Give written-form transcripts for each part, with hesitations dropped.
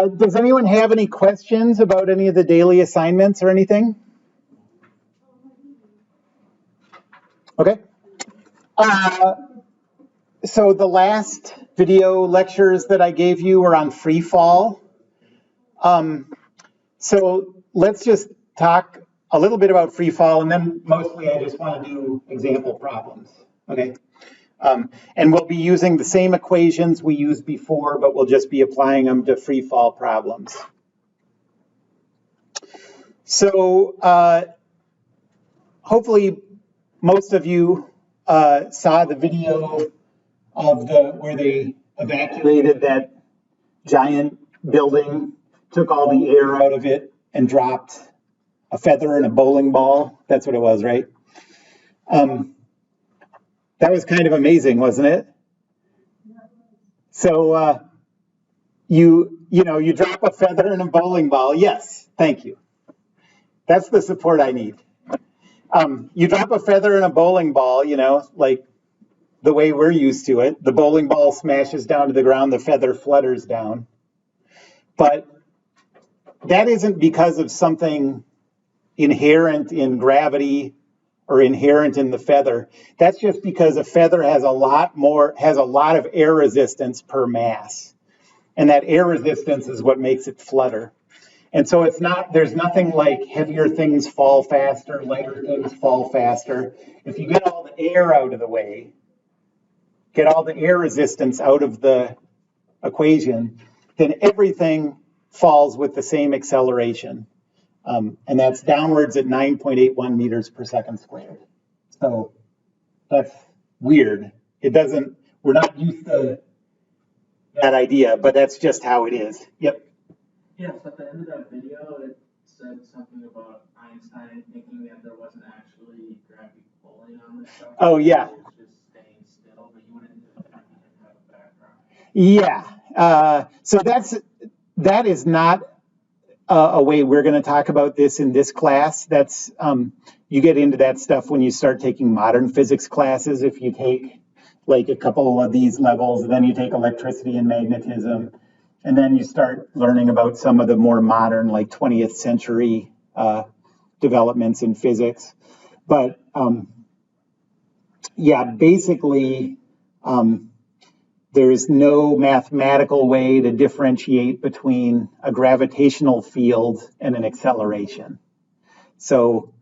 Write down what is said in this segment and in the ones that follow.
Does anyone have any questions about any of the daily assignments or anything? Okay. So the last video lectures that I gave you were on free fall. So let's just talk a little bit about free fall, and then mostly I just want to do example problems. Okay. And we'll be using the same equations we used before, but we'll just be applying them to free fall problems. So hopefully most of you saw the video of where they evacuated that giant building, took all the air out of it, and dropped a feather and a bowling ball. That's what it was, right? That was kind of amazing, wasn't it? So you drop a feather and a bowling ball. Yes, thank you. That's the support I need. You drop a feather and a bowling ball, like the way we're used to it. The bowling ball smashes down to the ground, the feather flutters down. But that isn't because of something inherent in gravity or inherent in the feather. That's just because a feather has a lot of air resistance per mass. And that air resistance is what makes it flutter. And so there's nothing like heavier things fall faster, lighter things fall faster. If you get all the air out of the way, get all the air resistance out of the equation, then everything falls with the same acceleration. And that's downwards at 9.81 meters per second squared. So that's weird. We're not used to that idea, but that's just how it is. Yep. Yes, at the end of that video, it said something about Einstein thinking that there wasn't actually gravity pulling on this stuff. Oh, yeah. It was just staying still, but you wouldn't have a background. Yeah. So that is not a way we're going to talk about this in this class. That's you get into that stuff when you start taking modern physics classes. If you take like a couple of these levels, then you take electricity and magnetism, and then you start learning about some of the more modern, like 20th century developments in physics. But yeah, basically, there is no mathematical way to differentiate between a gravitational field and an acceleration. So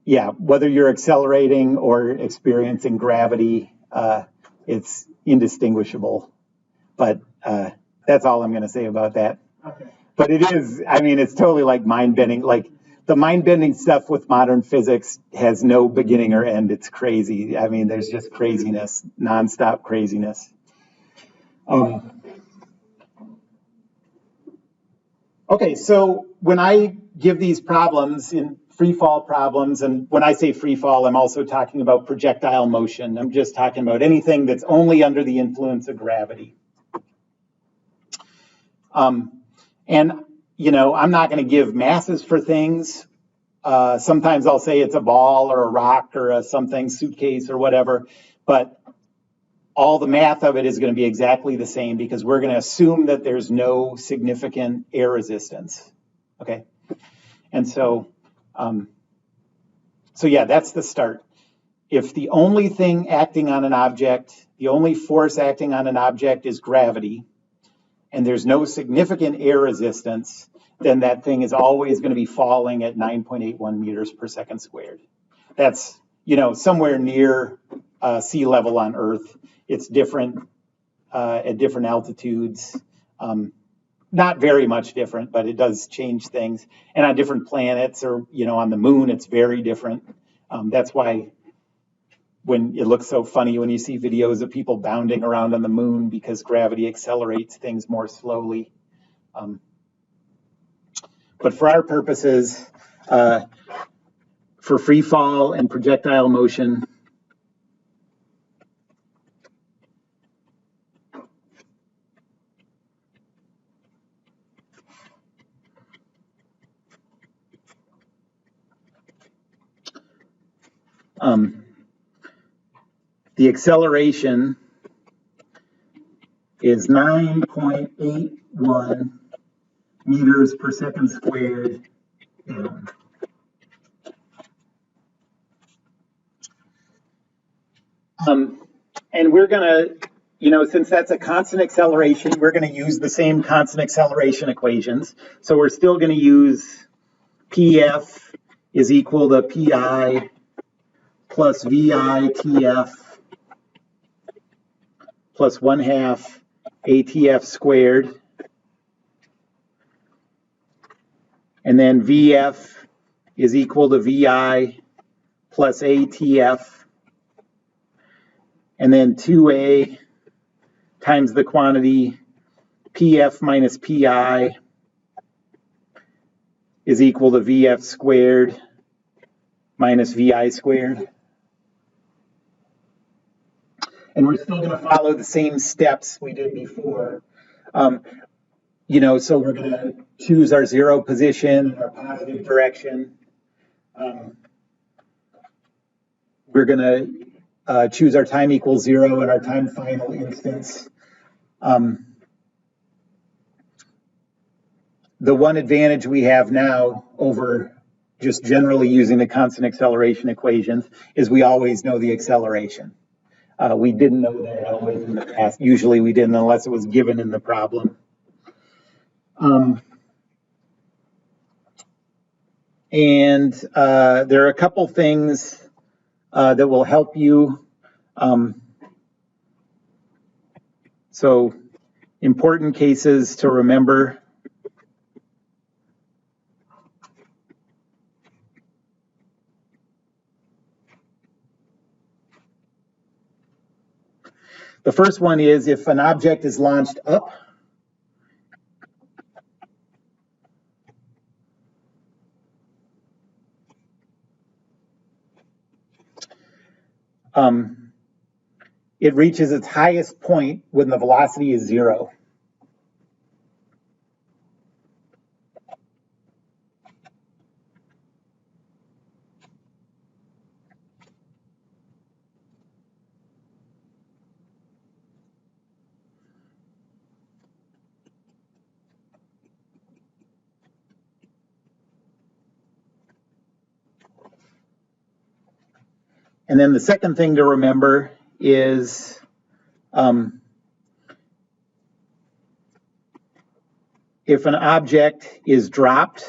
yeah, whether you're accelerating or experiencing gravity, it's indistinguishable. But that's all I'm going to say about that. Okay. But it's totally like mind-bending. Like the mind-bending stuff with modern physics has no beginning or end. It's crazy. There's just craziness, nonstop craziness. Okay, so when I give these problems in free fall problems, and when I say free fall, I'm also talking about projectile motion. I'm just talking about anything that's only under the influence of gravity. And, I'm not going to give masses for things. Sometimes I'll say it's a ball or a rock or a something, suitcase or whatever, but all the math of it is going to be exactly the same because we're going to assume that there's no significant air resistance. Okay. And so yeah, that's the start. If the only thing acting on an object, the only force acting on an object is gravity, and there's no significant air resistance, then that thing is always going to be falling at 9.81 meters per second squared. That's, somewhere near sea level on Earth. It's different at different altitudes. Not very much different, but it does change things. And on different planets or, on the moon, it's very different. That's why when it looks so funny when you see videos of people bounding around on the moon because gravity accelerates things more slowly. But for our purposes, for free fall and projectile motion, the acceleration is 9.81 meters per second squared down. And we're going to, since that's a constant acceleration, we're going to use the same constant acceleration equations. So we're still going to use PF is equal to PI plus VI TF plus 1/2 ATF squared. And then VF is equal to VI plus ATF. And then 2A times the quantity PF minus PI is equal to VF squared minus VI squared. And we're still going to follow the same steps we did before. So we're going to choose our zero position, our positive direction. We're going to choose our time equals 0 and our time final instance. The one advantage we have now over just generally using the constant acceleration equations is we always know the acceleration. We didn't know that always in the past. Usually we didn't unless it was given in the problem. And there are a couple things that will help you. So important cases to remember. The first one is if an object is launched up, it reaches its highest point when the velocity is 0. And then the second thing to remember is if an object is dropped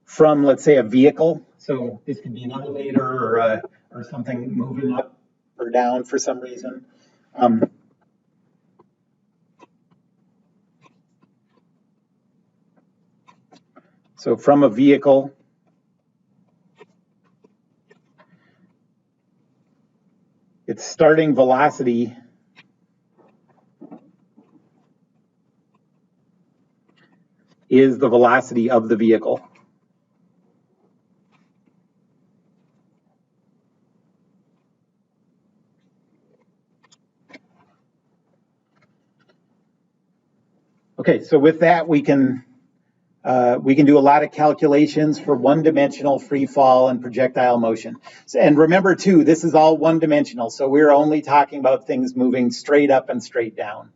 from, let's say, a vehicle, so this could be an elevator or something moving up or down for some reason. So from a vehicle, its starting velocity is the velocity of the vehicle. Okay, so with that, we can do a lot of calculations for one-dimensional free fall and projectile motion. And remember, too, this is all one-dimensional, so we're only talking about things moving straight up and straight down.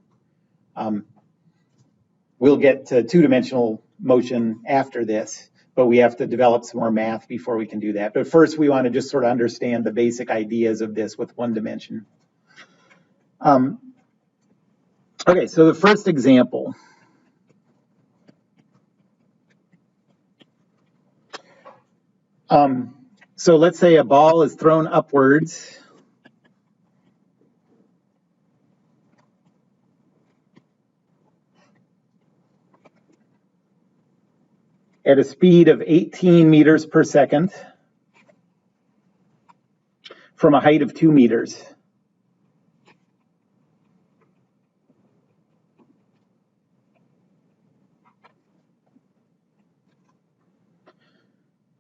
We'll get to two-dimensional motion after this, but we have to develop some more math before we can do that. But first, we want to just sort of understand the basic ideas of this with one dimension. Okay, so the first example. So let's say a ball is thrown upwards at a speed of 18 meters per second from a height of 2 meters.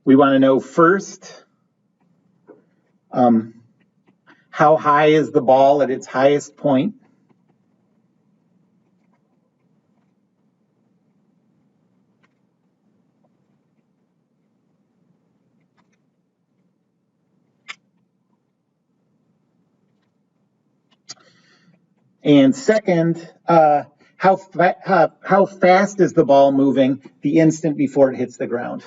We want to know first, how high is the ball at its highest point? And second, how fast is the ball moving the instant before it hits the ground?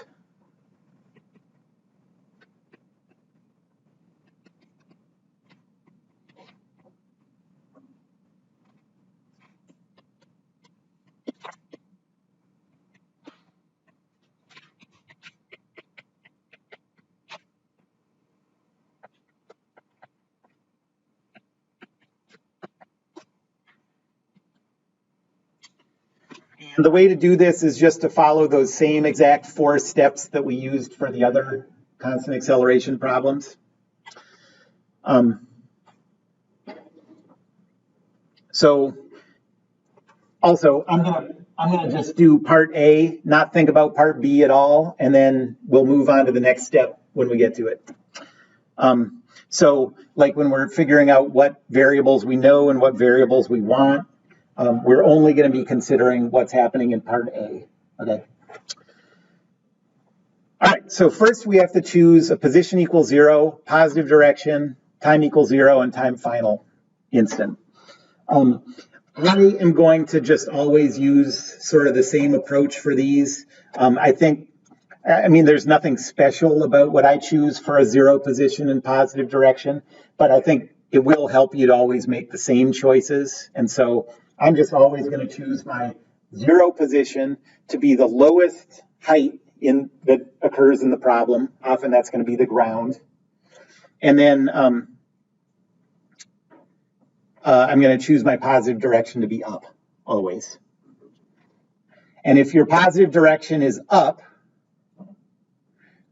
And the way to do this is just to follow those same exact 4 steps that we used for the other constant acceleration problems. So also, I'm gonna just do part A, not think about part B at all, and then we'll move on to the next step when we get to it. So like when we're figuring out what variables we know and what variables we want, we're only going to be considering what's happening in part A. Okay. All right, so first we have to choose a position equals 0, positive direction, time equals 0, and time final instant. I am going to just always use sort of the same approach for these. I mean, there's nothing special about what I choose for a 0 position in positive direction, but I think it will help you to always make the same choices. And so I'm just always going to choose my 0 position to be the lowest height that occurs in the problem. Often that's going to be the ground. And then I'm going to choose my positive direction to be up always. And if your positive direction is up,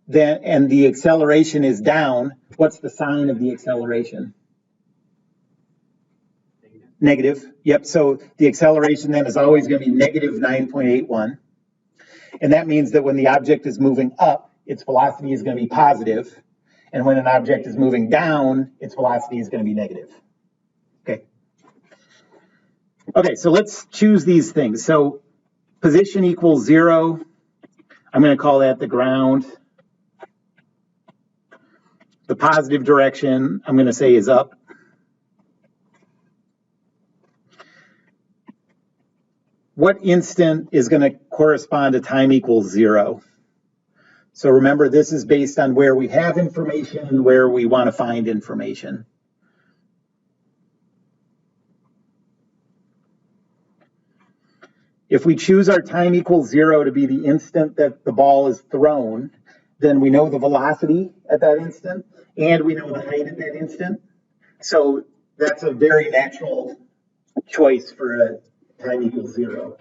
then and the acceleration is down, what's the sign of the acceleration? Negative. Yep. So the acceleration then is always going to be negative 9.81. And that means that when the object is moving up, its velocity is going to be positive. And when an object is moving down, its velocity is going to be negative. Okay. Okay, so let's choose these things. So position equals 0. I'm going to call that the ground. The positive direction, I'm going to say, is up. What instant is going to correspond to time equals 0? So remember, this is based on where we have information and where we want to find information. If we choose our time equals 0 to be the instant that the ball is thrown, then we know the velocity at that instant, and we know the height at that instant. So that's a very natural choice for a time equals 0.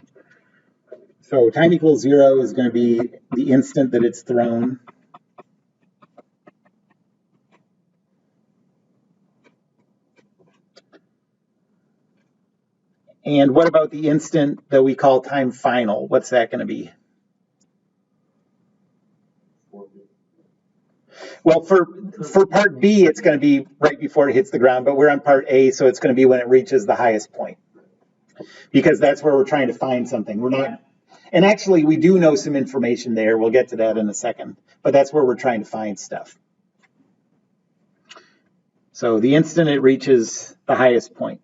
So time equals 0 is going to be the instant that it's thrown. And what about the instant that we call time final? What's that going to be? Well, for part B, it's going to be right before it hits the ground, but we're on part A, so it's going to be when it reaches the highest point, because that's where we're trying to find something. We're not, and actually we do know some information there. We'll get to that in a second, but that's where we're trying to find stuff. So the instant it reaches the highest point.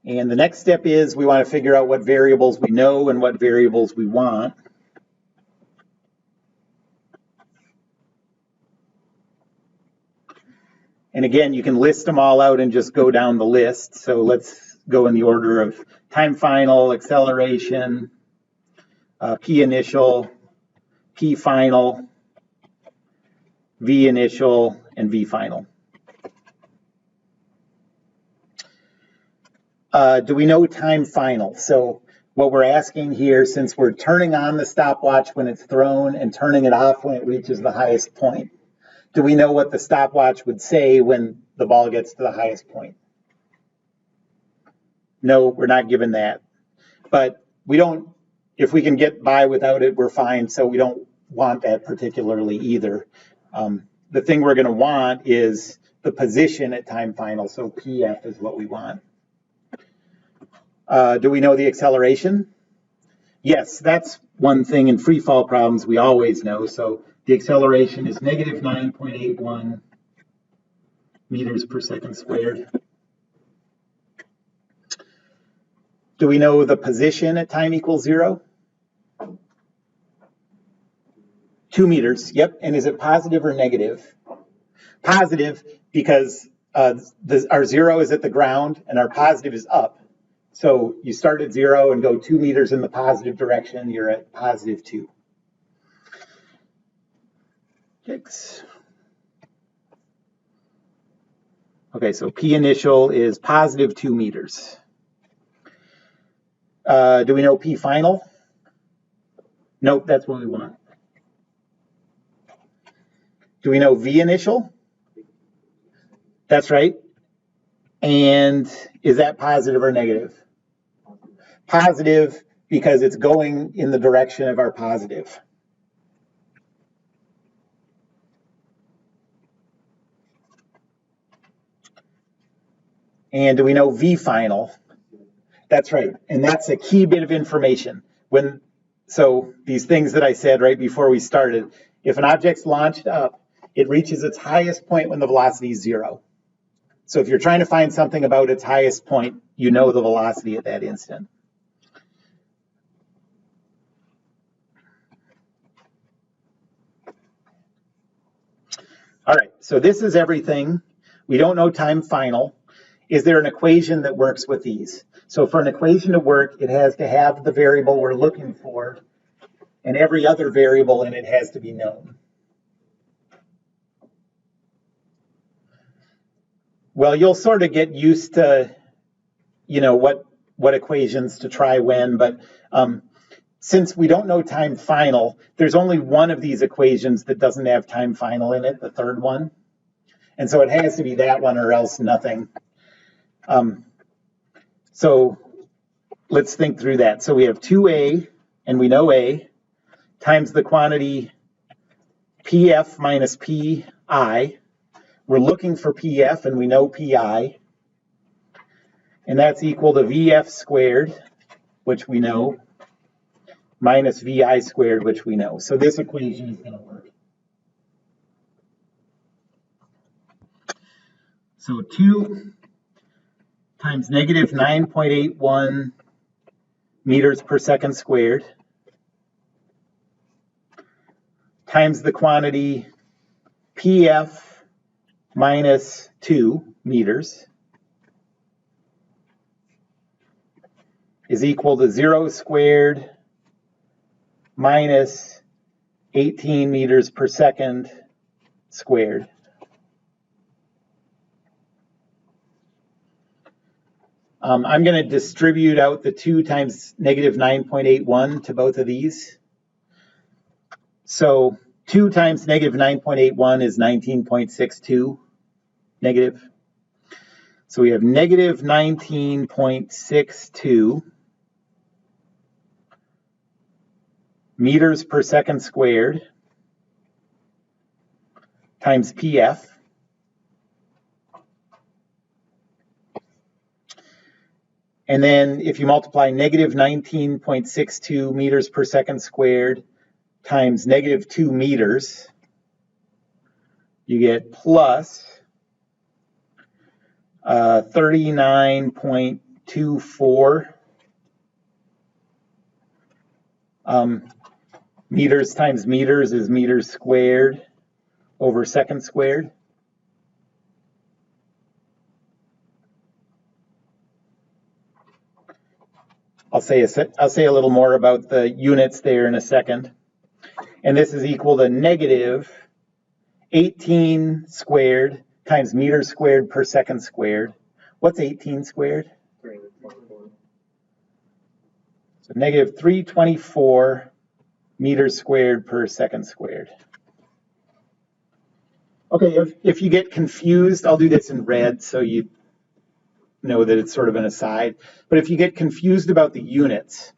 And the next step is we want to figure out what variables we know and what variables we want. And again, you can list them all out and just go down the list. So let's go in the order of time final, acceleration, P initial, P final, V initial, and V final. Do we know time final? So what we're asking here, since we're turning on the stopwatch when it's thrown and turning it off when it reaches the highest point, do we know what the stopwatch would say when the ball gets to the highest point? No, we're not given that. But we don't, if we can get by without it, we're fine. So we don't want that particularly either. The thing we're going to want is the position at time final. So PF is what we want. Do we know the acceleration? Yes, that's one thing in free fall problems we always know. So the acceleration is negative 9.81 meters per second squared. Do we know the position at time equals 0? 2 meters, yep. And is it positive or negative? Positive, because our 0 is at the ground and our positive is up. So you start at 0 and go 2 meters in the positive direction, you're at positive 2. Yikes. Okay, so P initial is positive 2 meters. Do we know P final? Nope, that's what we want. Do we know V initial? That's right. And is that positive or negative? Positive, because it's going in the direction of our positive. And do we know V final? That's right. And that's a key bit of information. So these things that I said right before we started, if an object's launched up, it reaches its highest point when the velocity is 0. So if you're trying to find something about its highest point, you know the velocity at that instant. All right, so this is everything. We don't know time final. Is there an equation that works with these? So for an equation to work, it has to have the variable we're looking for, and every other variable in it has to be known. Well, you'll sort of get used to, what equations to try when, but since we don't know time final, there's only one of these equations that doesn't have time final in it, the third one. And so it has to be that one or else nothing. So let's think through that. So we have 2a, and we know a, times the quantity pf minus pi. We're looking for pf, and we know pi. And that's equal to vf squared, which we know, minus vi squared, which we know. So this equation is going to work. So 2 times negative 9.81 meters per second squared times the quantity pf minus 2 meters is equal to 0 squared minus 18 meters per second squared. I'm going to distribute out the 2 times negative 9.81 to both of these. So 2 times negative 9.81 is 19.62 negative. So we have negative 19.62 meters per second squared times pf. And then if you multiply negative 19.62 meters per second squared times negative 2 meters, you get plus 39.24 meters times meters is meters squared over second squared. I'll say a little more about the units there in a second. And this is equal to negative 18 squared times meters squared per second squared. What's 18 squared? 324. So negative 324 meters squared per second squared. Okay, if you get confused, I'll do this in red so you know that it's sort of an aside. But if you get confused about the units,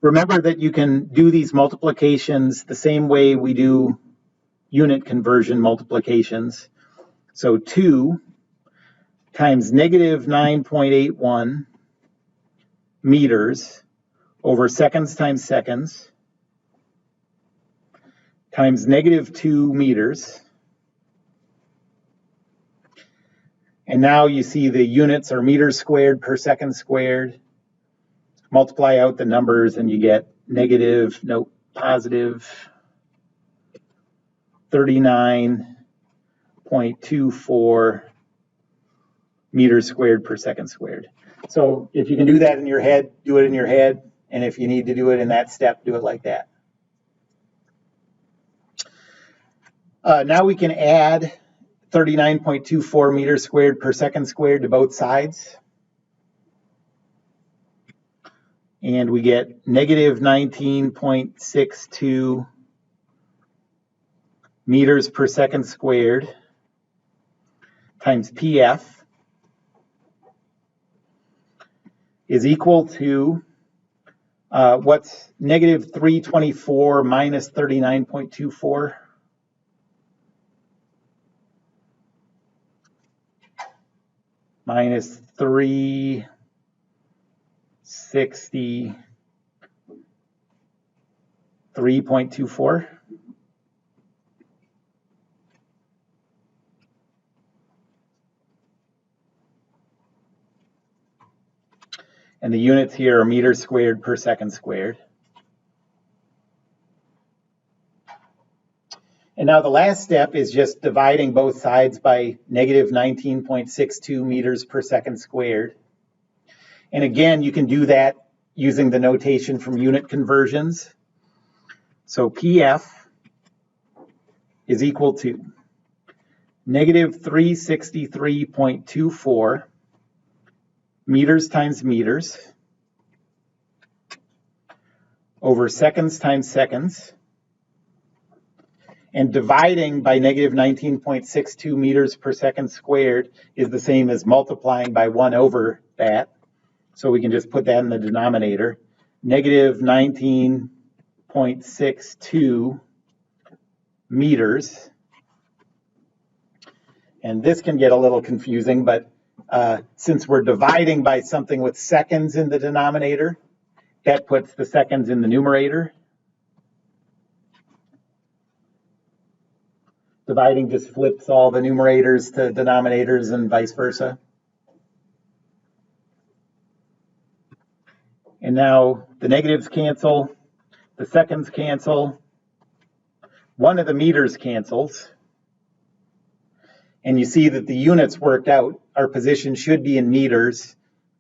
remember that you can do these multiplications the same way we do unit conversion multiplications. So 2 times negative 9.81 meters over seconds times seconds times -2 meters. And now you see the units are meters squared per second squared. Multiply out the numbers and you get positive 39.24 meters squared per second squared. So if you can do that in your head, do it in your head. And if you need to do it in that step, do it like that. Now we can add 39.24 meters squared per second squared to both sides. And we get -19.62 meters per second squared times PF is equal to what's -324 minus 39.24? Minus 363.24. And the units here are meters squared per second squared. And now the last step is just dividing both sides by -19.62 meters per second squared. And again, you can do that using the notation from unit conversions. So PF is equal to -363.24 meters times meters over seconds times seconds, and dividing by -19.62 meters per second squared is the same as multiplying by 1 over that. So we can just put that in the denominator, -19.62 meters. And this can get a little confusing, but since we're dividing by something with seconds in the denominator, that puts the seconds in the numerator. Dividing just flips all the numerators to denominators and vice versa. And now the negatives cancel, the seconds cancel, one of the meters cancels, and you see that the units worked out. Our position should be in meters,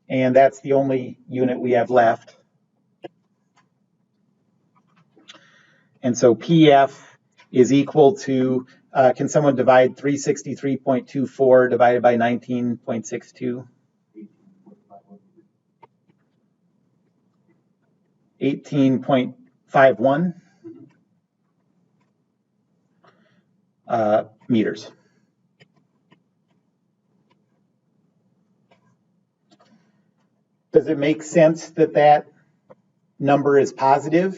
and that's the only unit we have left. And so PF is equal to, can someone divide 363.24 divided by 19.62? 18.51 meters. Does it make sense that that number is positive?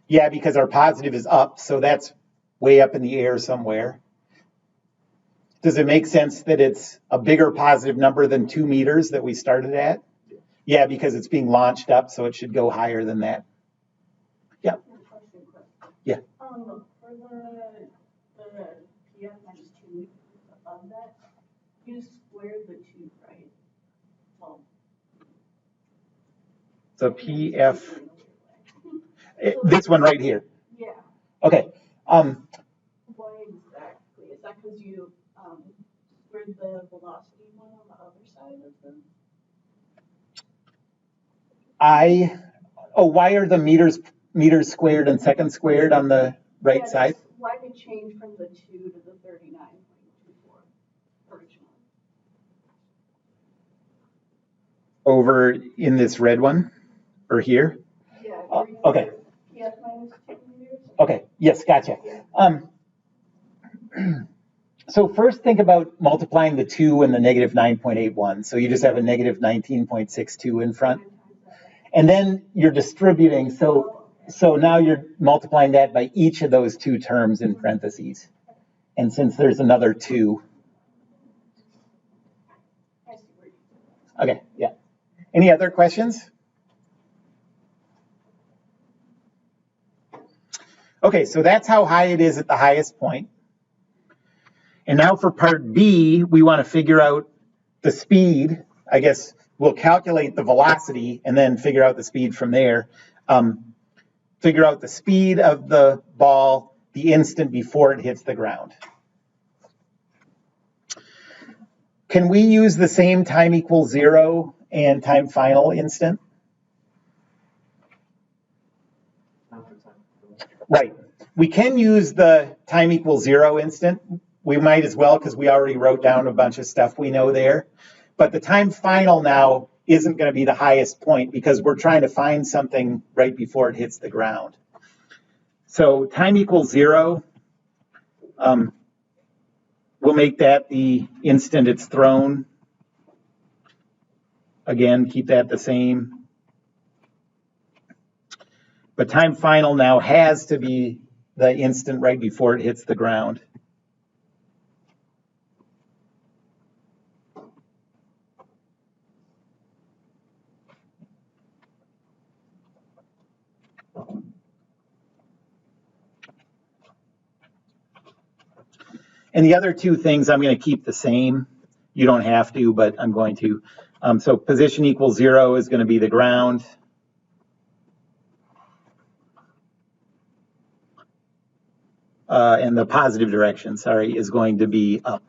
Yeah, because our positive is up, so that's way up in the air somewhere. Does it make sense that it's a bigger positive number than 2 meters that we started at? Yeah, because it's being launched up, so it should go higher than that. Yeah. Yeah. For the PF minus 2 above that, you squared the 2, right? Well, So PF, this one right here. yeah. Okay. Why exactly? Is that because you squared the velocity one on the other side of them? Why are the meters squared and seconds squared on the right side? Why did it change from the 2 to the 39.24 originally? Over in this red one, or here? Yeah. Okay. PF minus 2 meters? Okay, yes, gotcha. Yeah. So first think about multiplying the 2 and the -9.81. So you just have a -19.62 in front. And then you're distributing, so now you're multiplying that by each of those 2 terms in parentheses. And since there's another 2. Okay, yeah. Any other questions? Okay, so that's how high it is at the highest point. And now for part B, we want to figure out the speed. I guess we'll calculate the velocity and then figure out the speed from there. Figure out the speed of the ball the instant before it hits the ground. Can we use the same time equals 0 and time final instant? Right. We can use the time equals 0 instant. We might as well because we already wrote down a bunch of stuff we know there. But the time final now isn't going to be the highest point because we're trying to find something right before it hits the ground. So time equals 0. We'll make that the instant it's thrown. Again, keep that the same. But time final now has to be the instant right before it hits the ground. And the other two things I'm going to keep the same. You don't have to, but I'm going to. So position equals 0 is going to be the ground. And the positive direction, sorry, is going to be up.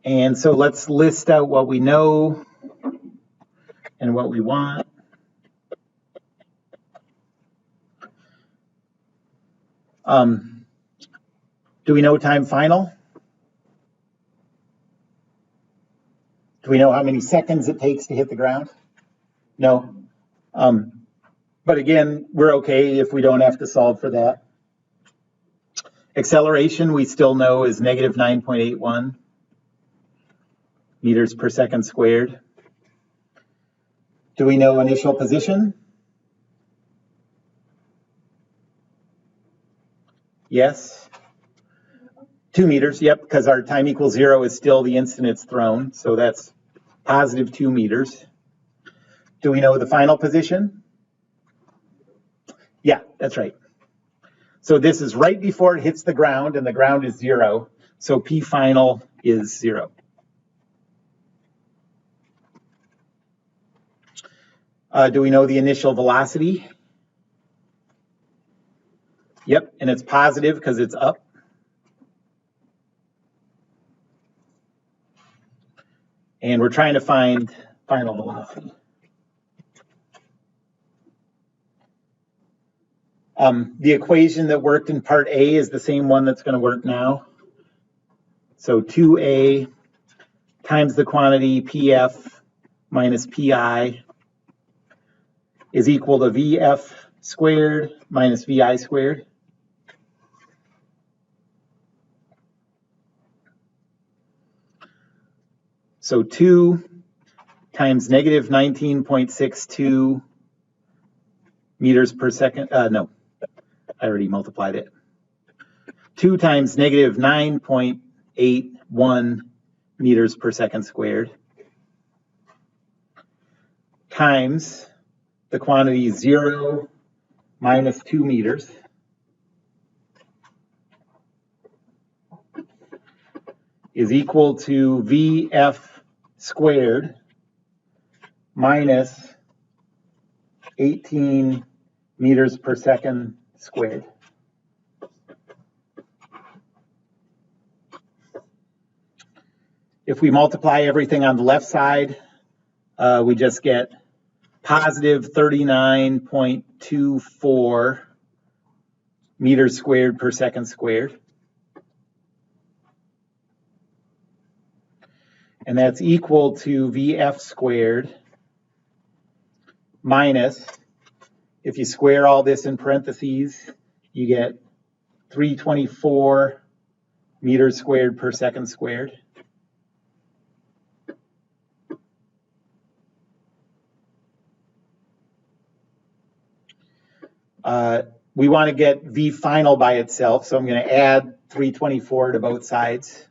And so let's list out what we know and what we want. Do we know time final? Do we know how many seconds it takes to hit the ground? No. But again, we're okay if we don't have to solve for that. Acceleration, we still know, is negative 9.81 meters per second squared. Do we know initial position? Yes. 2 meters, yep, because our time equals 0 is still the instant it's thrown, so that's positive 2 meters. Do we know the final position? Yeah, that's right. So this is right before it hits the ground, and the ground is 0, so P final is 0. Do we know the initial velocity? Yep, and it's positive because it's up. And we're trying to find final velocity. The equation that worked in part A is the same one that's going to work now. So 2A times the quantity PF minus PI is equal to VF squared minus VI squared. So 2 times negative 19.62 meters per second. No, I already multiplied it. 2 times negative 9.81 meters per second squared times the quantity 0 minus 2 meters is equal to VF squared minus 18 meters per second squared. If we multiply everything on the left side, we just get positive 39.24 meters squared per second squared. And that's equal to VF squared minus, if you square all this in parentheses, you get 324 meters squared per second squared. We want to get V final by itself, so I'm going to add 324 to both sides.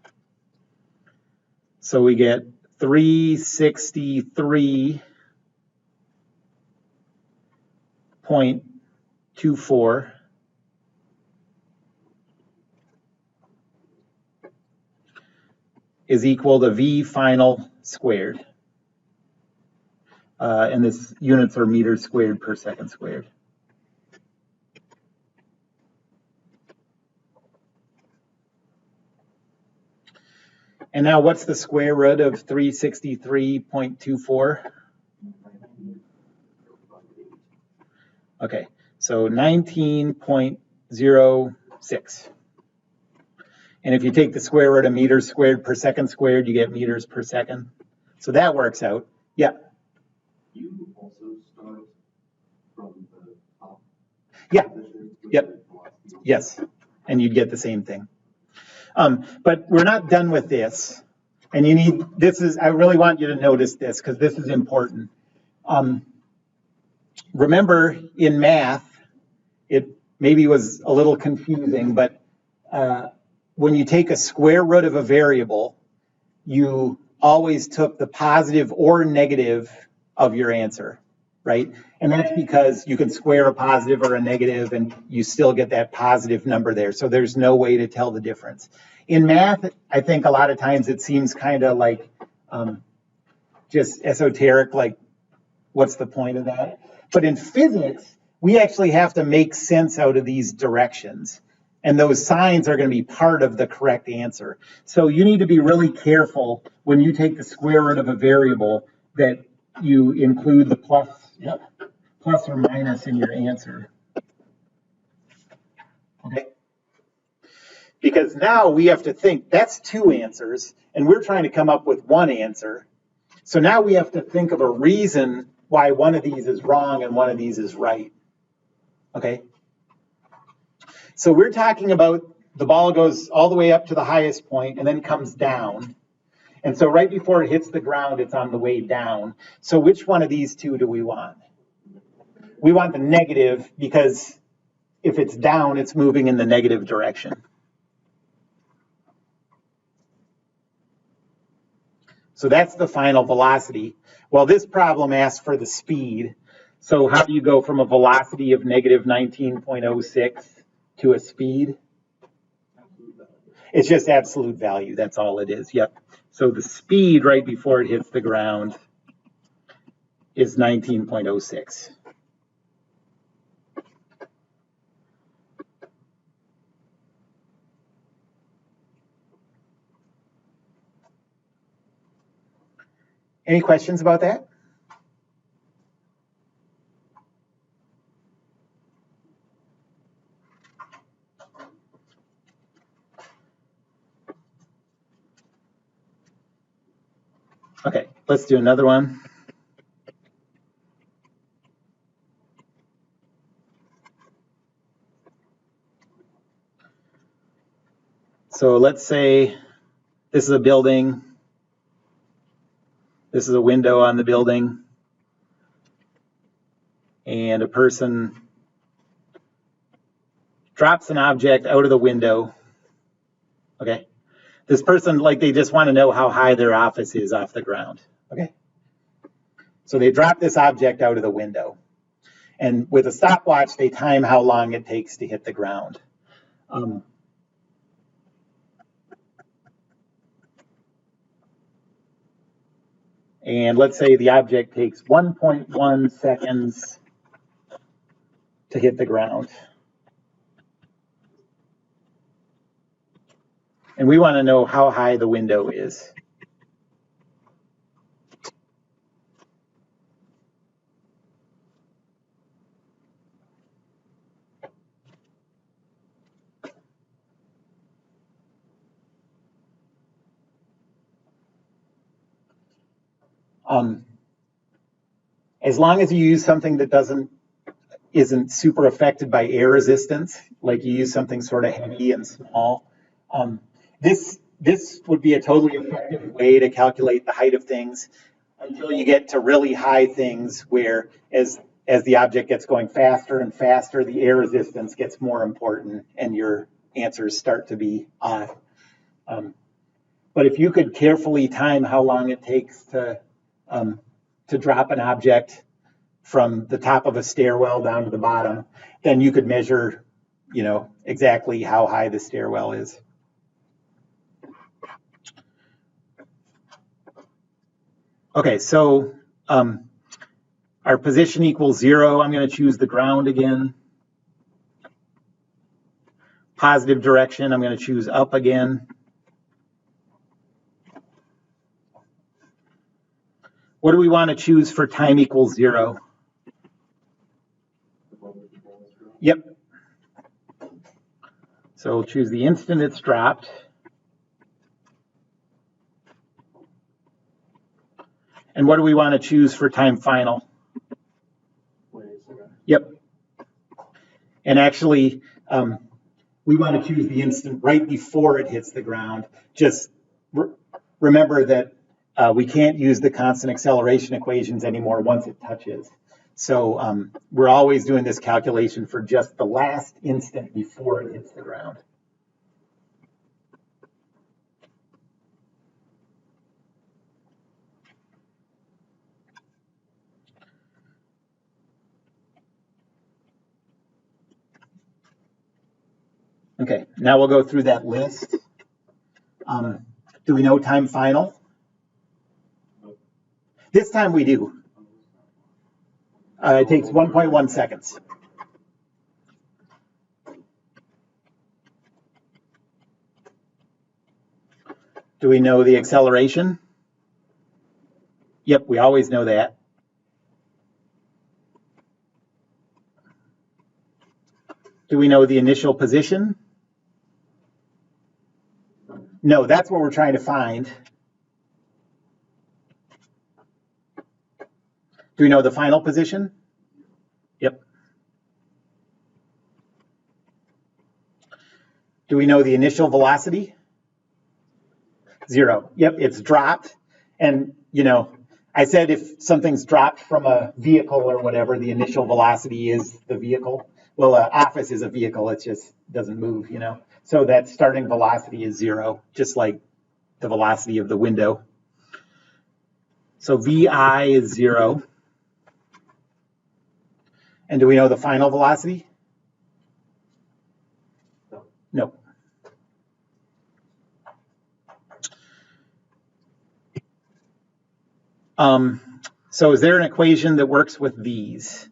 So we get 363.24 is equal to V final squared. And this units are meters squared per second squared. And now what's the square root of 363.24? Okay, so 19.06. And if you take the square root of meters squared per second squared, you get meters per second. So that works out. Yeah. You also start from the top. Yeah. Yep. Yes. And you'd get the same thing. But we're not done with this. And you need, I really want you to notice this because this is important. Remember in math, it maybe was a little confusing, but when you take a square root of a variable, you always took the positive or negative of your answer, right? And that's because you can square a positive or a negative and you still get that positive number there. So there's no way to tell the difference. In math, I think a lot of times it seems kind of like just esoteric, like what's the point of that? But in physics, we actually have to make sense out of these directions. And those signs are going to be part of the correct answer. So you need to be really careful when you take the square root of a variable that you include the plus or minus in your answer. Okay. Because now we have to think, that's two answers, and we're trying to come up with one answer. So now we have to think of a reason why one of these is wrong and one of these is right. Okay. So we're talking about the ball goes all the way up to the highest point and then comes down. And so right before it hits the ground, it's on the way down. So which one of these two do we want? We want the negative because if it's down, it's moving in the negative direction. So that's the final velocity. Well, this problem asks for the speed. So how do you go from a velocity of negative 19.06 to a speed? It's just absolute value. That's all it is. Yep. So the speed right before it hits the ground is 19.06. Any questions about that? Okay, let's do another one. So let's say this is a building. This is a window on the building. And a person drops an object out of the window. Okay. This person, like, they just want to know how high their office is off the ground. Okay. So they drop this object out of the window. And with a stopwatch, they time how long it takes to hit the ground. And let's say the object takes 1.1 seconds to hit the ground. And we want to know how high the window is. As long as you use something that isn't super affected by air resistance, like you use something sort of heavy and small, this would be a totally effective way to calculate the height of things until you get to really high things where as the object gets going faster and faster, the air resistance gets more important and your answers start to be off. But if you could carefully time how long it takes to drop an object from the top of a stairwell down to the bottom, then you could measure, you know, exactly how high the stairwell is. Okay, so our position equals 0. I'm going to choose the ground again. Positive direction, I'm going to choose up again. What do we want to choose for time equals 0? Yep. So we'll choose the instant it's dropped. And what do we want to choose for time final? Yep. And actually, we want to choose the instant right before it hits the ground. Just remember that we can't use the constant acceleration equations anymore once it touches. So we're always doing this calculation for just the last instant before it hits the ground. Okay, now we'll go through that list. Do we know time final? This time we do. It takes 1.1 seconds. Do we know the acceleration? Yep, we always know that. Do we know the initial position? No, that's what we're trying to find. Do we know the final position? Yep. Do we know the initial velocity? 0. Yep, it's dropped. And, you know, I said if something's dropped from a vehicle or whatever, the initial velocity is the vehicle. Well, an office is a vehicle. It just doesn't move, you know. So that starting velocity is 0, just like the velocity of the window. So VI is 0. And do we know the final velocity? No. So is there an equation that works with these?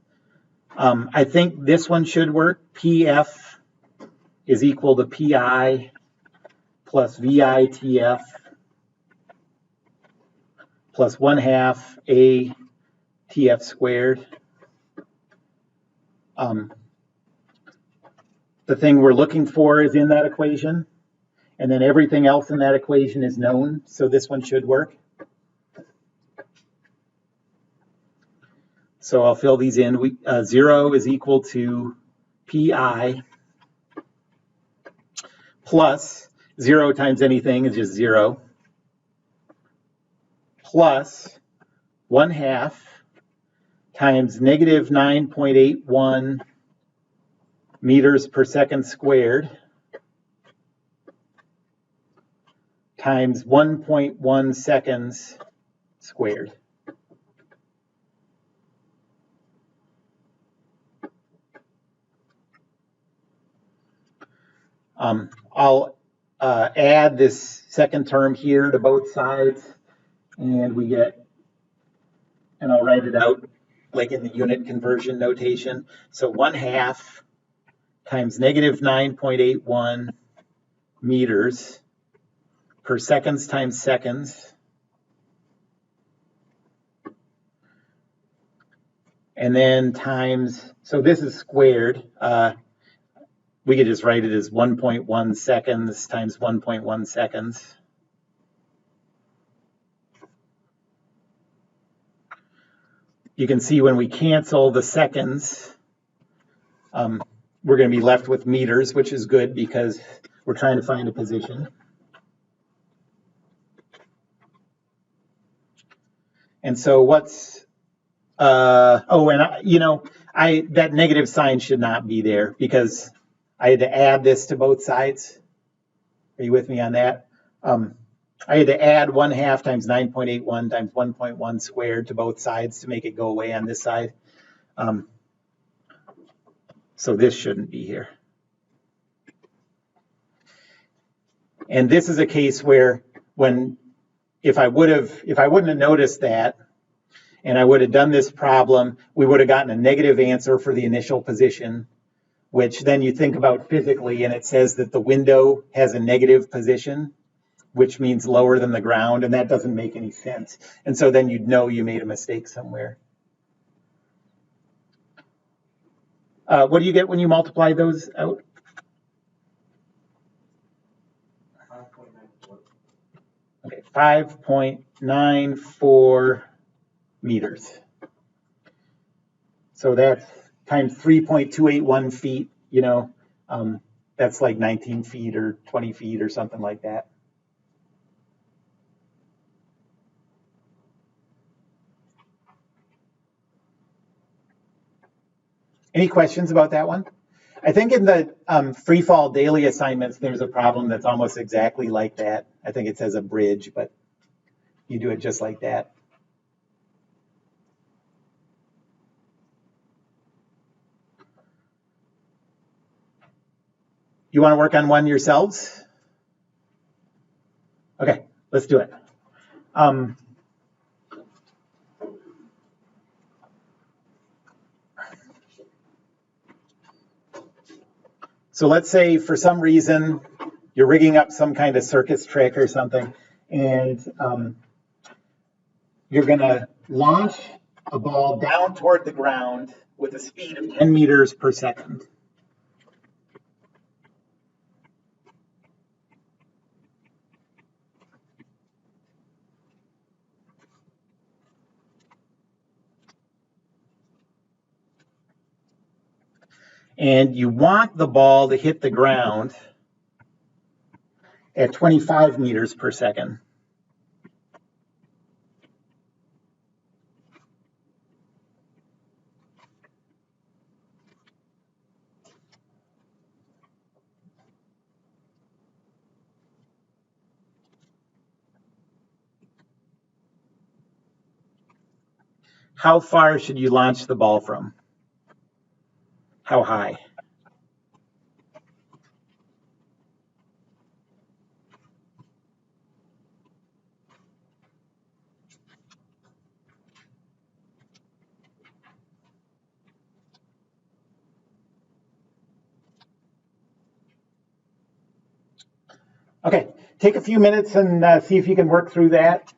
I think this one should work. PF is equal to PI plus VITF plus 1/2 A TF squared. The thing we're looking for is in that equation, and then everything else in that equation is known, so this one should work. So I'll fill these in. 0 is equal to PI plus 0 times anything is just 0 plus 1/2 times negative 9.81 meters per second squared times 1.1 seconds squared. I'll add this second term here to both sides, and we get, and I'll write it out like in the unit conversion notation. So 1/2 times negative 9.81 meters per seconds times seconds. And then times, so this is squared. We could just write it as 1.1 seconds times 1.1 seconds. You can see when we cancel the seconds, we're going to be left with meters, which is good because we're trying to find a position. And so what's, that negative sign should not be there because I had to add this to both sides. Are you with me on that? I had to add 1/2 times 9.81 times 1.1 squared to both sides to make it go away on this side. So this shouldn't be here. And this is a case where if I wouldn't have noticed that, and I would have done this problem, we would have gotten a negative answer for the initial position, which then you think about physically, and it says that the window has a negative position, which means lower than the ground, and that doesn't make any sense. And so then you'd know you made a mistake somewhere. What do you get when you multiply those out? 5.94. Okay, 5.94 meters. So that's times 3.281 feet, that's like 19 feet or 20 feet or something like that. Any questions about that one? I think in the free fall daily assignments, there's a problem that's almost exactly like that. I think it says a bridge, but you do it just like that. You want to work on one yourselves? Okay, let's do it. So let's say for some reason you're rigging up some kind of circus trick or something, and you're going to launch a ball down toward the ground with a speed of 10 meters per second. And you want the ball to hit the ground at 25 meters per second. How far should you launch the ball from? How high? Okay, take a few minutes and see if you can work through that.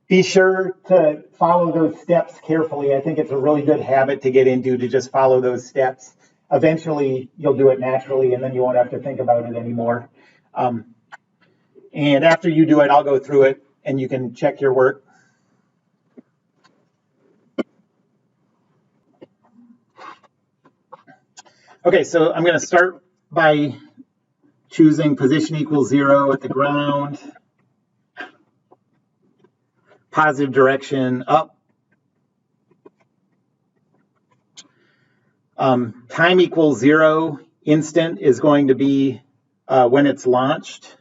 Be sure to follow those steps carefully. I think it's a really good habit to get into, to just follow those steps. Eventually, you'll do it naturally, and then you won't have to think about it anymore. And after you do it, I'll go through it, and you can check your work. Okay, so I'm going to start by choosing position equals 0 at the ground, positive direction up. Time equals 0, instant is going to be when it's launched.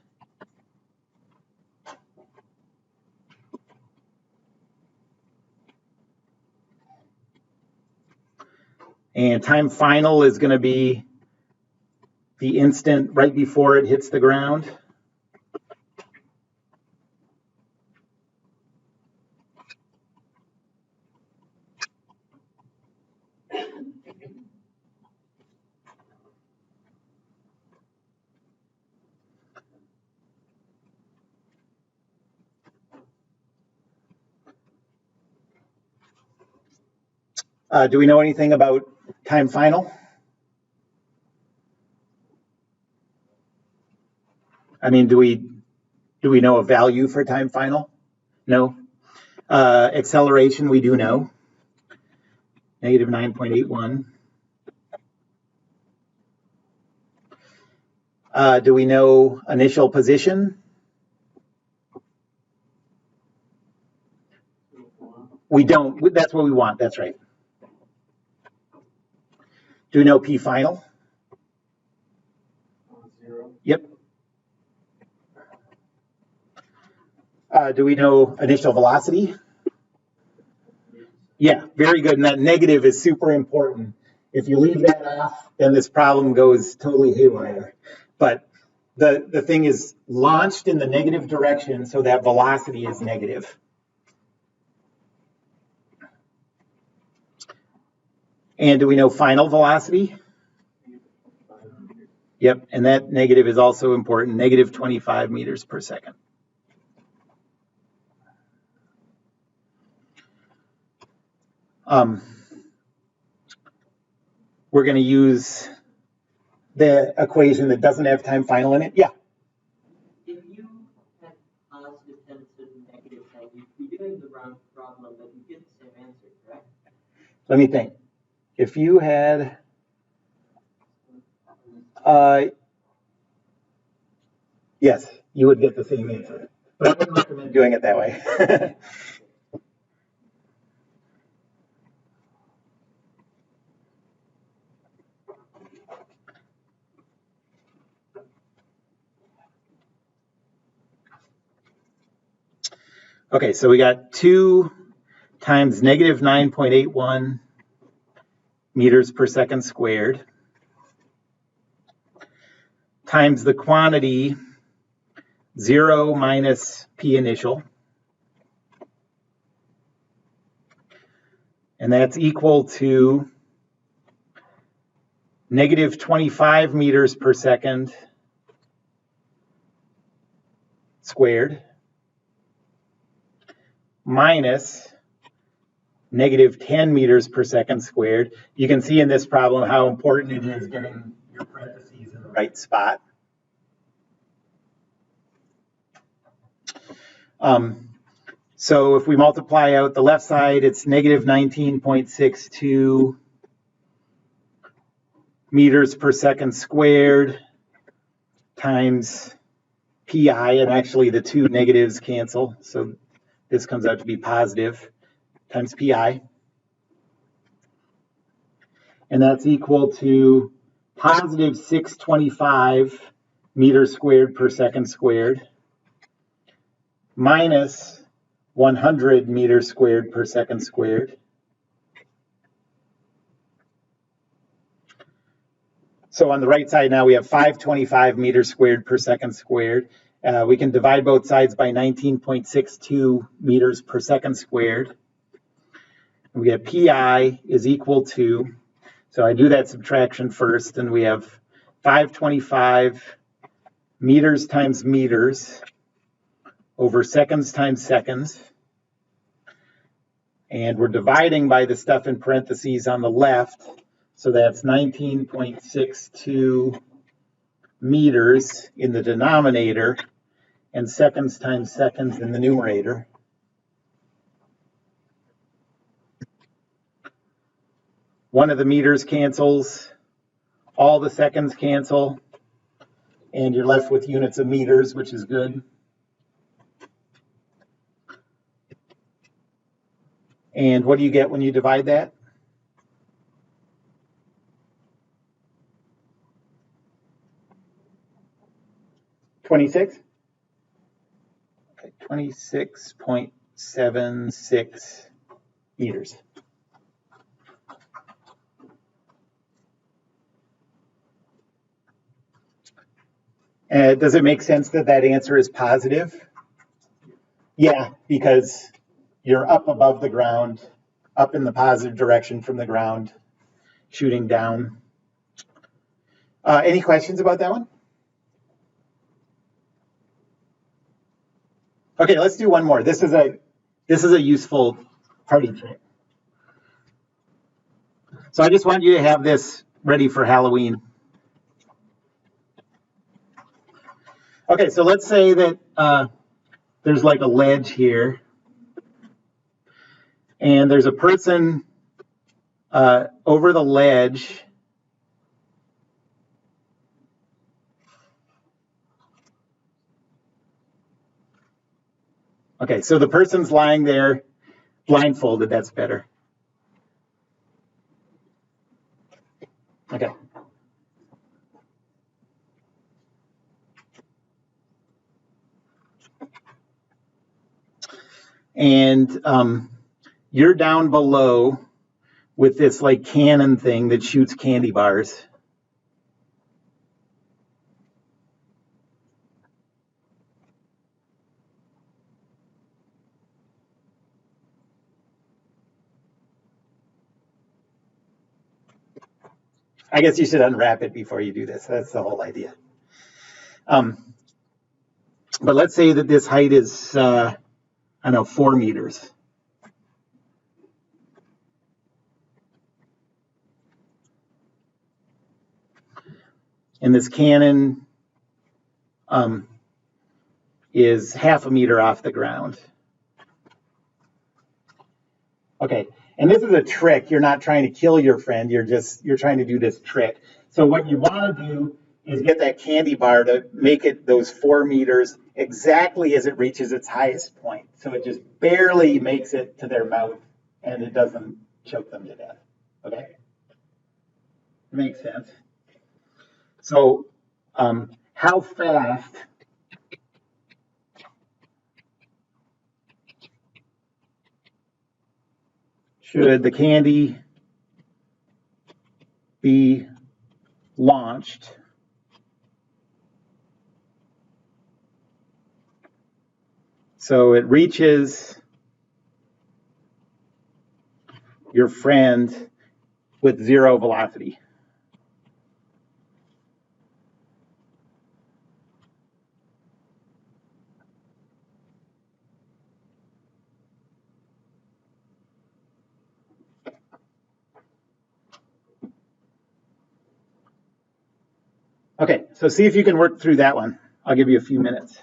And time final is going to be the instant right before it hits the ground. Do we know anything about time final? I mean, do we know a value for time final? No. Acceleration, we do know. Negative 9.81. Do we know initial position? We don't. That's what we want. That's right. Do we know P final? 0. Yep. Do we know initial velocity? Yeah, very good. And that negative is super important. If you leave that off, then this problem goes totally haywire. But the thing is launched in the negative direction, so that velocity is negative. And do we know final velocity? Yep, and that negative is also important, negative 25 meters per second. We're going to use the equation that doesn't have time final in it. Yeah. If you had positive 10 to negative 10, you'd be doing the wrong problem, but you get the same answer, correct? Let me think. If you had, yes, you would get the same answer. But I wouldn't recommend doing it that way. Okay, so we got 2 times negative 9.81 meters per second squared times the quantity 0 minus P initial. And that's equal to negative 25 meters per second squared minus negative 10 meters per second squared. You can see in this problem how important it is getting your parentheses in the right spot. So if we multiply out the left side, it's negative 19.62 meters per second squared times pi, and actually the two negatives cancel, so this comes out to be positive, times pi. And that's equal to positive 625 meters squared per second squared minus 100 meters squared per second squared. So on the right side now we have 525 meters squared per second squared. We can divide both sides by 19.62 meters per second squared. We have pi is equal to, so I do that subtraction first, and we have 525 meters times meters over seconds times seconds. And we're dividing by the stuff in parentheses on the left. So that's 19.62 meters in the denominator and seconds times seconds in the numerator. One of the meters cancels, all the seconds cancel, and you're left with units of meters, which is good. And what do you get when you divide that? $26? Okay, 26.76 meters. Does it make sense that that answer is positive? Yeah, because you're up above the ground, up in the positive direction from the ground, shooting down. Any questions about that one? Okay, let's do one more. This is a useful party trick. So I just want you to have this ready for Halloween. Okay, so let's say that there's like a ledge here, and there's a person over the ledge. Okay, so the person's lying there blindfolded. That's better. Okay. and you're down below with this like cannon thing that shoots candy bars. I guess you should unwrap it before you do this. That's the whole idea. But let's say that this height is, I don't know, 4 meters. And this cannon is 1/2 a meter off the ground. Okay, and this is a trick. You're not trying to kill your friend. You're trying to do this trick. So what you want to do is get that candy bar to make it those 4 meters exactly as it reaches its highest point. So it just barely makes it to their mouth and it doesn't choke them to death. Okay? Makes sense. So how fast should the candy be launched so it reaches your friend with 0 velocity? Okay, so see if you can work through that one. I'll give you a few minutes.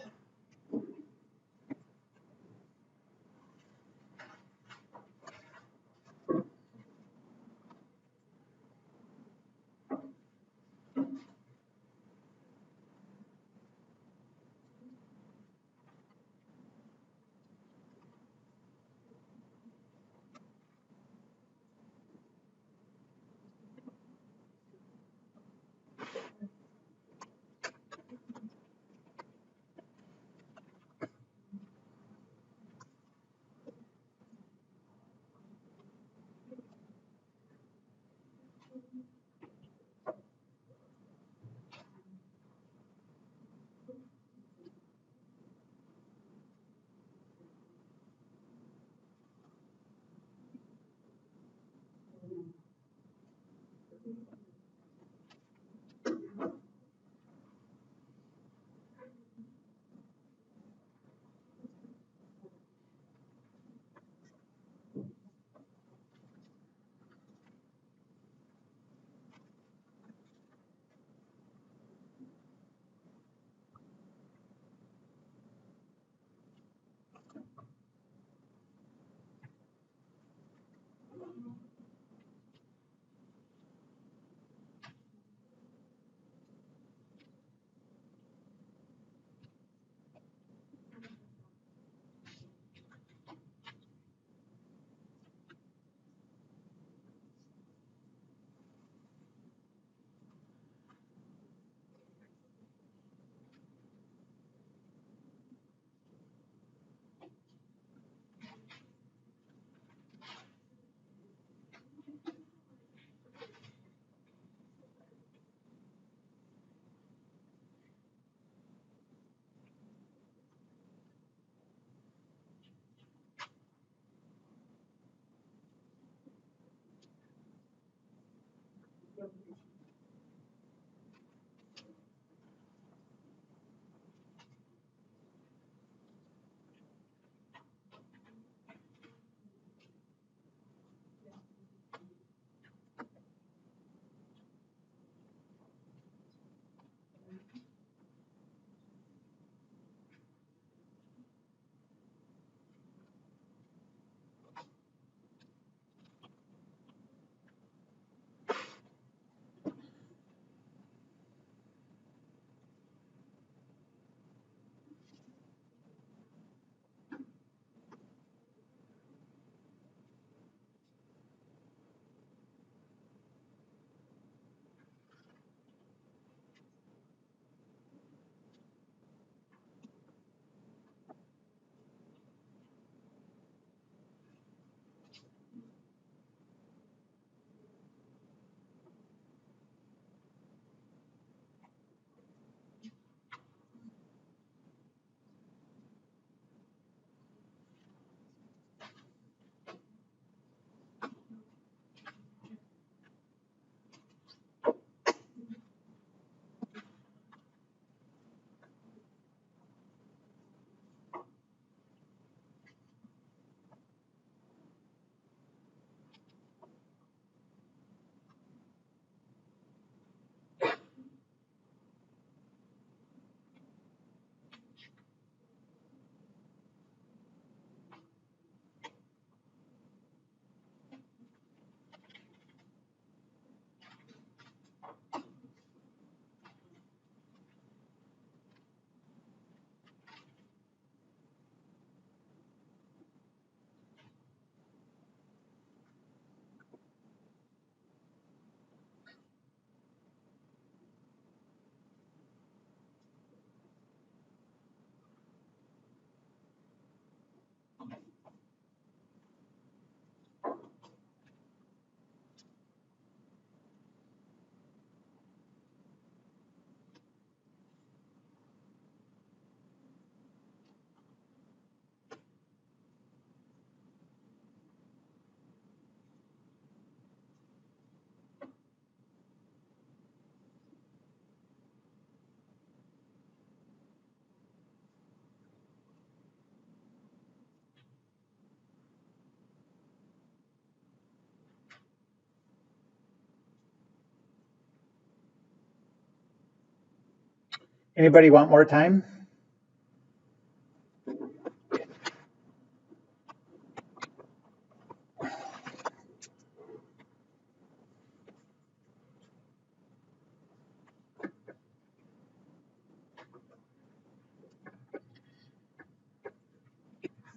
Anybody want more time?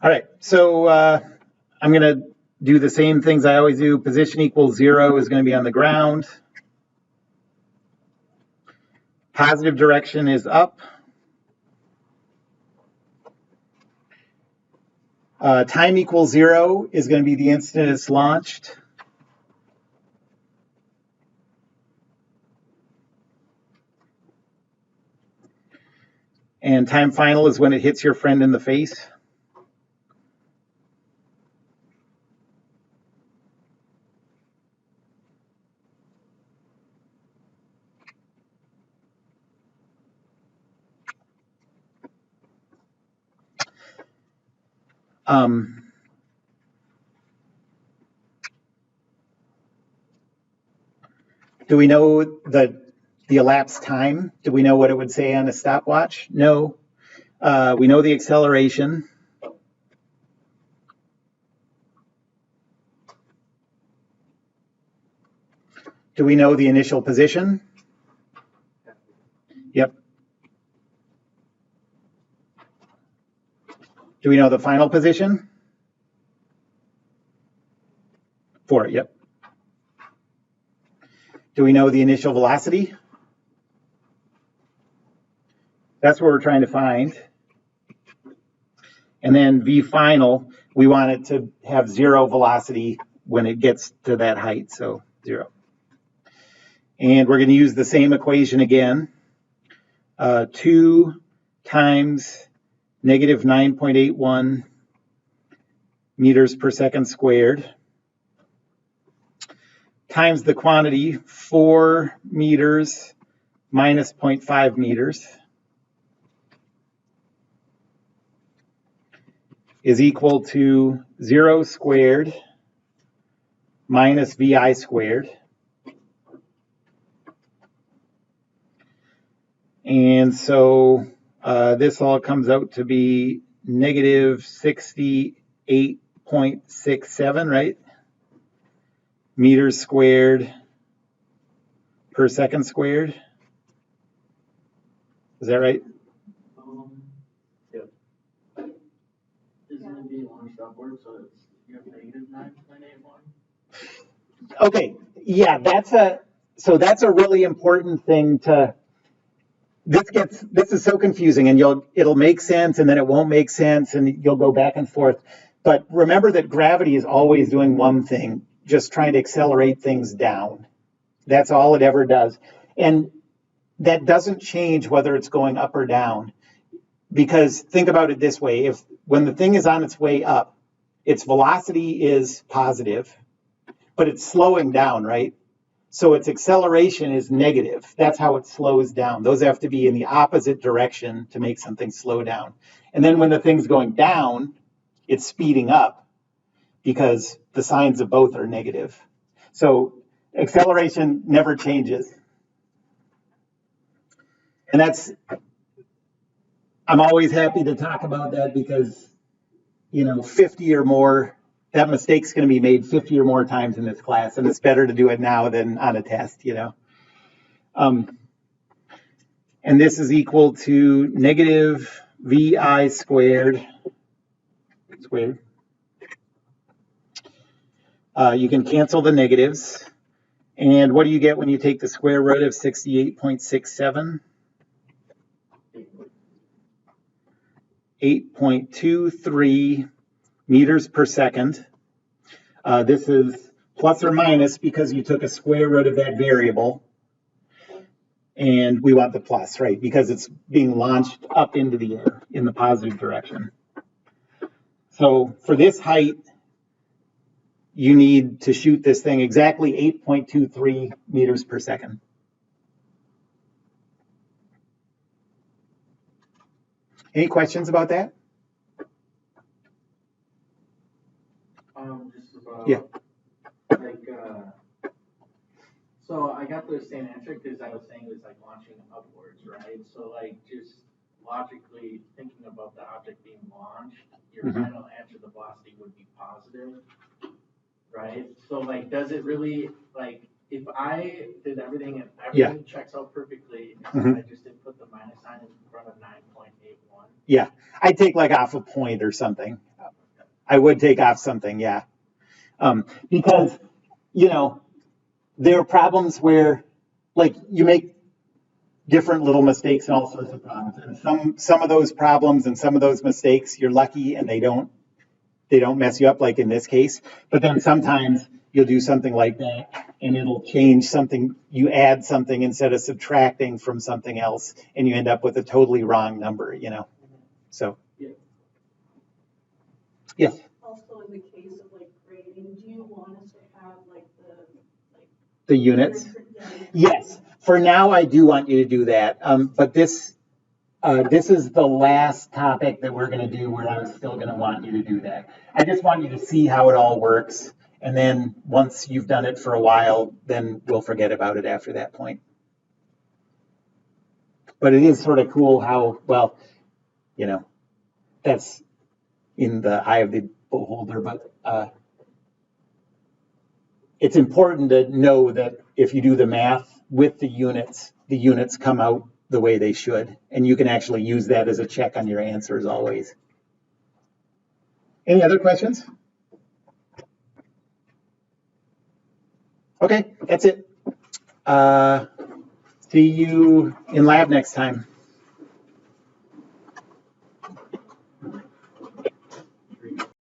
All right, so I'm going to do the same things I always do. Position equals 0 is going to be on the ground. Positive direction is up. Time equals 0 is going to be the instant it's launched. And time final is when it hits your friend in the face. Do we know the elapsed time? Do we know what it would say on a stopwatch? No. We know the acceleration. Do we know the initial position? Yep. Do we know the final position? 4, yep. Do we know the initial velocity? That's what we're trying to find. And then V final, we want it to have 0 velocity when it gets to that height, so 0. And we're going to use the same equation again. 2 times negative 9.81 meters per second squared times the quantity 4 meters minus 0.5 meters is equal to 0 squared minus VI squared. And so this all comes out to be negative 68.67, right? Meters squared per second squared. Is that right? Yep. Isn't it being launched upward, so it's you have negative 9.81? Okay, yeah, that's a really important thing to. This is so confusing, and it'll make sense, and then it won't make sense, and you'll go back and forth. But remember that gravity is always doing one thing, just trying to accelerate things down. That's all it ever does. And that doesn't change whether it's going up or down. Because think about it this way, when the thing is on its way up, its velocity is positive, but it's slowing down, right? So its acceleration is negative. That's how it slows down. Those have to be in the opposite direction to make something slow down. And then when the thing's going down, it's speeding up because the signs of both are negative. So acceleration never changes. And I'm always happy to talk about that because, 50 or more, that mistake's going to be made 50 or more times in this class, and it's better to do it now than on a test, And this is equal to negative VI squared. You can cancel the negatives. And what do you get when you take the square root of 68.67? 8.23 meters per second. This is plus or minus because you took a square root of that variable. And we want the plus, right? Because it's being launched up into the air in the positive direction. So for this height, you need to shoot this thing exactly 8.23 meters per second. Any questions about that? Just about Yeah. like So I got the same answer because I was saying it was like launching upwards, right? So like just logically thinking about the object being launched, your Mhm. final answer, the velocity would be positive, right? So like, does it really, like, if I did everything and everything checks out perfectly, and Mhm. I just didn't put the minus sign in front of 9.81? Yeah, I'd take like off a point or something. I would take off something, yeah. Because, you know, there are problems where, like, you make different little mistakes and all sorts of problems. And some of those problems and some of those mistakes, you're lucky and they don't mess you up like in this case. But then sometimes you'll do something like that and it'll change something. You add something instead of subtracting from something else, and you end up with a totally wrong number, you know. So, Yeah. yes. Also, in the case of like grading, do you want us to have like The units. yeah, Yes. For now, I do want you to do that. But this is the last topic that we're going to do where I'm still going to want you to do that. I just want you to see how it all works. And then once you've done it for a while, then we'll forget about it after that point. But it is sort of cool how, well, you know, that's in the eye of the beholder. But it's important to know that if you do the math with the units come out the way they should. And you can actually use that as a check on your answers always. Any other questions? Okay, that's it. See you in lab next time.